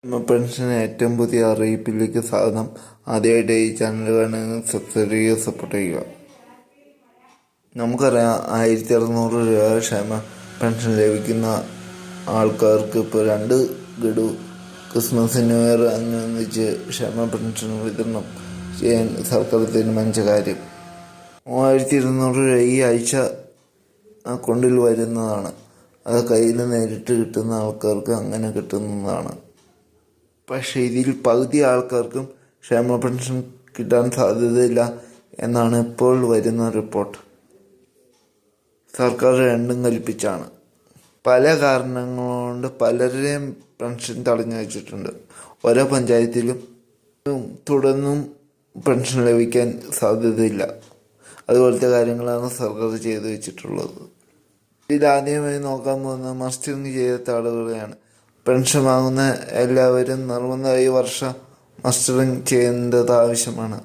Pension ഏറ്റവും പുതിയ അറിയിപ്പിലേക്ക് സ്വാഗതം. ആദ്യമായിട്ട് ഈ ചാനൽ വേണമെങ്കിൽ സബ്സ്ക്രൈബ് ചെയ്യുക, സപ്പോർട്ട് ചെയ്യുക. നമുക്കറിയാം 1600 രൂപ ക്ഷേമ പെൻഷൻ ലഭിക്കുന്ന ആൾക്കാർക്ക് ഇപ്പോൾ 2 ഗഡു ക്രിസ്മസ് ന്യൂ ഇയർ അനുബന്ധിച്ച് ക്ഷേമ പെൻഷൻ വിതരണം ചെയ്യാൻ സർക്കാർ തീരുമാനിച്ച കാര്യം. 3200 രൂപ ഈ ആഴ്ച അക്കൗണ്ടിൽ വരുന്നതാണ്. അത് കയ്യിൽ നേരിട്ട് കിട്ടുന്ന ആൾക്കാർക്ക് അങ്ങനെ കിട്ടുന്നതാണ്. പക്ഷേ ഇതിൽ പകുതി ആൾക്കാർക്കും ക്ഷേമ പെൻഷൻ കിട്ടാൻ സാധ്യതയില്ല എന്നാണ് ഇപ്പോൾ വരുന്ന റിപ്പോർട്ട്. സർക്കാർ രണ്ടും കൽപ്പിച്ചാണ്. പല കാരണങ്ങളുകൊണ്ട് പലരുടെയും പെൻഷൻ തടഞ്ഞു വെച്ചിട്ടുണ്ട്. ഓരോ പഞ്ചായത്തിലും തുടർന്നും പെൻഷൻ ലഭിക്കാൻ സാധ്യതയില്ല. അതുപോലത്തെ കാര്യങ്ങളാണ് സർക്കാർ ചെയ്തു വെച്ചിട്ടുള്ളത്. ഇതിലാദ്യമായി നോക്കാൻ പോകുന്നത് മസ്റ്ററിങ് ചെയ്യാത്ത ആളുകളെയാണ്. പെൻഷൻ വാങ്ങുന്ന എല്ലാവരും നിർബന്ധമായി വർഷം മസ്റ്ററിങ് ചെയ്യേണ്ടത് ആവശ്യമാണ്.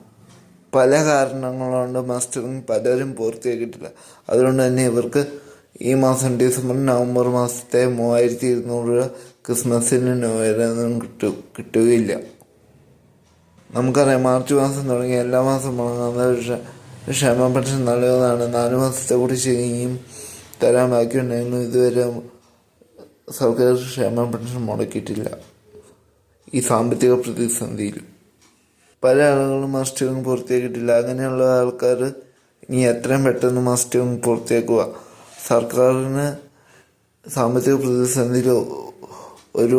പല കാരണങ്ങളുകൊണ്ട് മസ്റ്ററിങ് പലരും പൂർത്തിയാക്കിയിട്ടില്ല. അതുകൊണ്ട് തന്നെ ഇവർക്ക് ഈ മാസം ഡിസംബർ നവംബർ മാസത്തെ 3200 രൂപ ക്രിസ്മസിന് ന്യൂ ഇയറിനും കിട്ടുകയില്ല. നമുക്കറിയാം, മാർച്ച് മാസം തുടങ്ങി എല്ലാ മാസം മുടങ്ങുന്ന ക്ഷേമ പെൻഷൻ നൽകുന്നതാണ്. 4 മാസത്തെ കൂടി ചെയ്യും തരാൻ ബാക്കിയുണ്ടെങ്കിലും ഇതുവരെ സർക്കാർ ക്ഷേമ പെൻഷൻ മുടക്കിയിട്ടില്ല. ഈ സാമ്പത്തിക പ്രതിസന്ധിയിൽ പല ആളുകളും മസ്റ്ററിങ് പൂർത്തിയാക്കിയിട്ടില്ല. അങ്ങനെയുള്ള ആൾക്കാർ ഇനി എത്രയും പെട്ടെന്ന് മസ്റ്ററിങ് പൂർത്തിയാക്കുക. സർക്കാരിന് സാമ്പത്തിക പ്രതിസന്ധിയിൽ ഒരു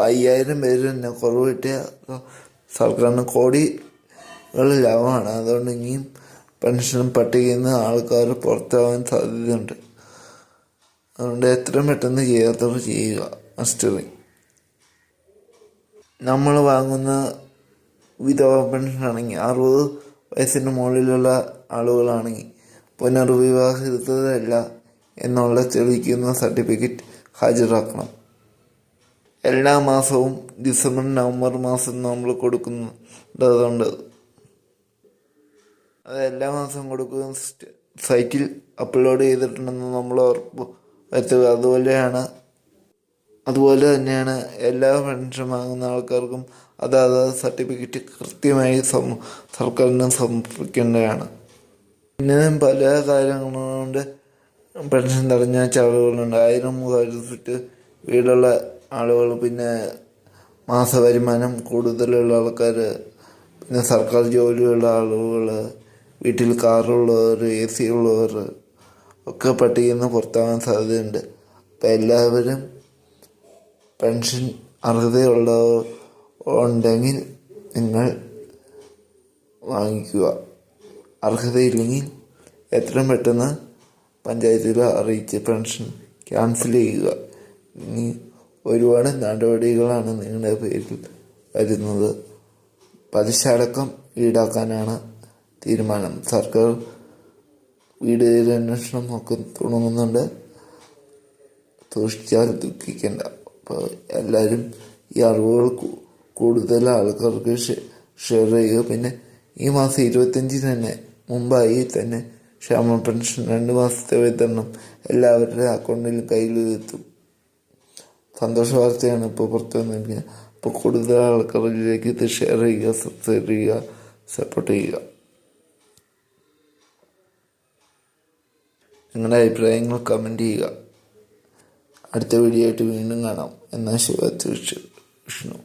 5000 പേര് തന്നെ കുറവ് കിട്ടിയ സർക്കാരിന് കോടികൾ ലാഭമാണ്. അതുകൊണ്ട് ഇനിയും പെൻഷൻ പട്ടികയിൽ നിന്ന് ആൾക്കാർ പുറത്താവാൻ സാധ്യതയുണ്ട്. അതുകൊണ്ട് എത്രയും പെട്ടെന്ന് ചെയ്യാത്തവർ ചെയ്യുക മസ്റ്ററിങ്. നമ്മൾ വാങ്ങുന്ന വിധവ പെൻഷനാണെങ്കിൽ 60 വയസ്സിന് മുകളിലുള്ള ആളുകളാണെങ്കിൽ പുനർവിവാഹിതരല്ല എന്നുള്ള തെളിയിക്കുന്ന സർട്ടിഫിക്കറ്റ് ഹാജരാക്കണം. എല്ലാ മാസവും ഡിസംബർ നവംബർ മാസം നമ്മൾ കൊടുക്കുന്നുണ്ട്. അത് എല്ലാ മാസവും കൊടുക്കുന്ന സൈറ്റിൽ അപ്ലോഡ് ചെയ്തിട്ടുണ്ടെന്ന് നമ്മൾ ഉറപ്പ് വരുത്തുക. അതുപോലെ തന്നെയാണ് എല്ലാ പെൻഷൻ വാങ്ങുന്ന ആൾക്കാർക്കും അതാത് സർട്ടിഫിക്കറ്റ് കൃത്യമായി സർക്കാരിന് സമർപ്പിക്കേണ്ടതാണ്. പിന്നെ പല കാര്യങ്ങളുകൊണ്ട് പെൻഷൻ തടഞ്ഞ ആളുകളുണ്ട്. 1000 വീടുള്ള ആളുകൾ, പിന്നെ മാസവരുമാനം കൂടുതലുള്ള ആൾക്കാർ, പിന്നെ സർക്കാർ ജോലിയുള്ള ആളുകൾ, വീട്ടിൽ കാറുള്ളവർ, AC ഉള്ളവർ ഒക്കെ പട്ടികയിൽ നിന്ന് പുറത്താവാൻ സാധ്യതയുണ്ട്. അപ്പം എല്ലാവരും പെൻഷൻ ഉണ്ടെങ്കിൽ നിങ്ങൾ വാങ്ങിക്കുക. അർഹതയില്ലെങ്കിൽ എത്രയും പെട്ടെന്ന് പഞ്ചായത്തിൽ അറിയിച്ച് പെൻഷൻ ക്യാൻസൽ ചെയ്യുക. ഇനി ഒരുപാട് നടപടികളാണ് നിങ്ങളുടെ പേരിൽ വരുന്നത്. പലിശ അടക്കം ഈടാക്കാനാണ് തീരുമാനം. സർക്കാർ വീട് അന്വേഷണം ഒക്കെ തുടങ്ങുന്നുണ്ട്. സൂക്ഷിച്ചാൽ ദുഃഖിക്കേണ്ട. അപ്പോൾ എല്ലാവരും ഈ അറിവുകൾ കൂടുതൽ ആൾക്കാർക്ക് ഷെയർ ചെയ്യുക. പിന്നെ ഈ മാസം 25 തന്നെ മുമ്പായി തന്നെ ക്ഷേമ പെൻഷൻ 2 മാസത്തെ വിതരണം എല്ലാവരുടെ അക്കൗണ്ടിലും കയ്യിലെത്തും. സന്തോഷ വാർത്തയാണ് ഇപ്പോൾ പുറത്തു വന്നിരിക്കുന്നത്. അപ്പോൾ കൂടുതൽ ആൾക്കാരിലേക്ക് ഇത് ഷെയർ ചെയ്യുക, സബ്സ്ക്രൈബ് ചെയ്യുക, സപ്പോർട്ട് ചെയ്യുക. നിങ്ങളുടെ അഭിപ്രായങ്ങൾ കമൻറ്റ് ചെയ്യുക. അടുത്ത വീഡിയോ ആയിട്ട് വീണ്ടും കാണാം. എന്നാൽ ശിവ വിഷ്ണു.